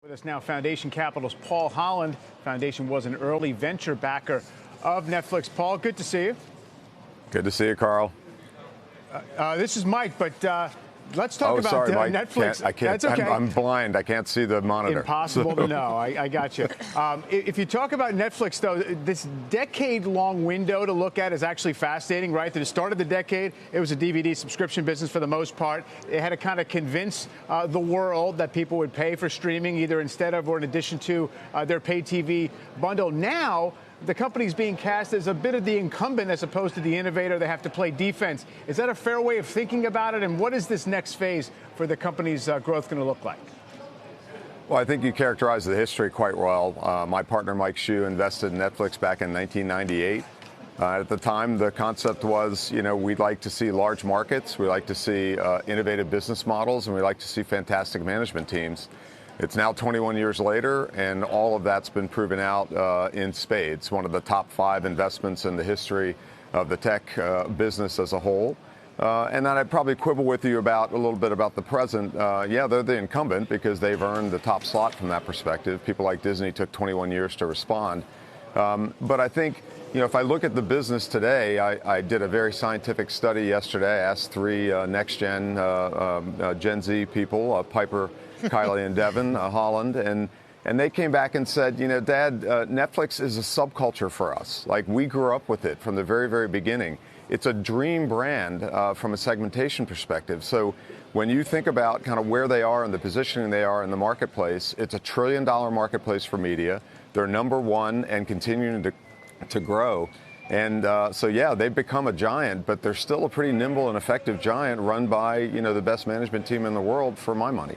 With us now, Foundation Capital's Paul Holland. Foundation was an early venture backer of Netflix. Paul, good to see you. Good to see you, Carl. This is Mike, but let's talk about sorry, Mike. Netflix. I can't. That's okay. I'm blind. I can't see the monitor. Impossible to know. I got you. If you talk about Netflix, though, this decade-long window to look at is actually fascinating, right? At the start of the decade, it was a DVD subscription business for the most part. It had to kind of convince the world that people would pay for streaming either instead of or in addition to their pay TV bundle. Now, the company's being cast as a bit of the incumbent as opposed to the innovator. They have to play defense. Is that a fair way of thinking about it? And what is this next phase for the company's growth going to look like? Well, I think you characterized the history quite well. My partner, Mike Hsu, invested in Netflix back in 1998. At the time, the concept was, we'd like to see large markets, we like to see innovative business models, and we like to see fantastic management teams. It's now 21 years later, and all of that's been proven out in spades. One of the top 5 investments in the history of the tech business as a whole. And then I'd probably quibble with you a little bit about the present. Yeah, they're the incumbent because they've earned the top slot from that perspective. People like Disney took 21 years to respond. But I think, if I look at the business today, I did a very scientific study yesterday. I asked 3 next-gen Gen Z people, Piper, Kylie, and Devin, Holland, and they came back and said, Dad, Netflix is a subculture for us. Like, we grew up with it from the very, very beginning. It's a dream brand from a segmentation perspective. So when you think about kind of where they are and the positioning they are in the marketplace, it's a $1 trillion marketplace for media. They're number 1 and continuing to grow. And so, yeah, they've become a giant, but they're still a pretty nimble and effective giant run by, the best management team in the world, for my money.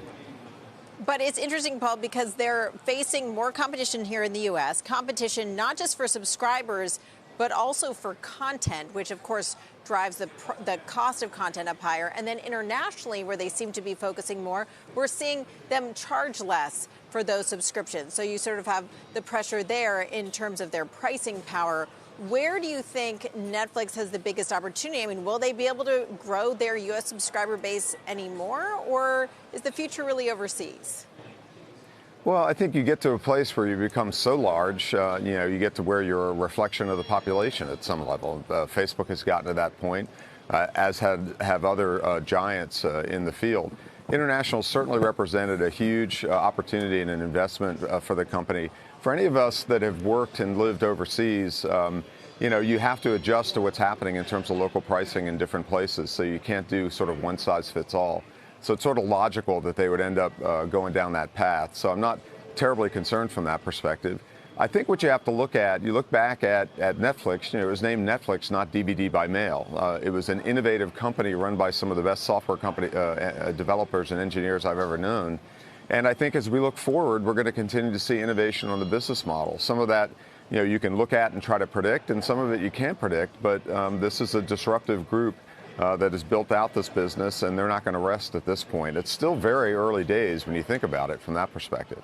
But it's interesting, Paul, because they're facing more competition here in the U.S., competition not just for subscribers, but also for content, which, of course, drives the cost of content up higher. And then internationally, where they seem to be focusing more, we're seeing them charge less for those subscriptions. So you sort of have the pressure there in terms of their pricing power. Where do you think Netflix has the biggest opportunity? I mean, will they be able to grow their U.S. subscriber base anymore, or is the future really overseas? Well, I think you get to a place where you become so large, you get to where you're a reflection of the population at some level. Facebook has gotten to that point, as have other giants in the field. International certainly represented a huge opportunity and an investment for the company. For any of us that have worked and lived overseas, you have to adjust to what's happening in terms of local pricing in different places. So you can't do sort of one size fits all. So it's sort of logical that they would end up going down that path. So I'm not terribly concerned from that perspective. I think what you have to look at, you look back at Netflix, it was named Netflix, not DVD by mail. It was an innovative company run by some of the best software company developers and engineers I've ever known. And I think as we look forward, we're going to continue to see innovation on the business model. Some of that, you can look at and try to predict, and some of it you can't predict. But this is a disruptive group that has built out this business, and they're not going to rest at this point. It's still very early days when you think about it from that perspective.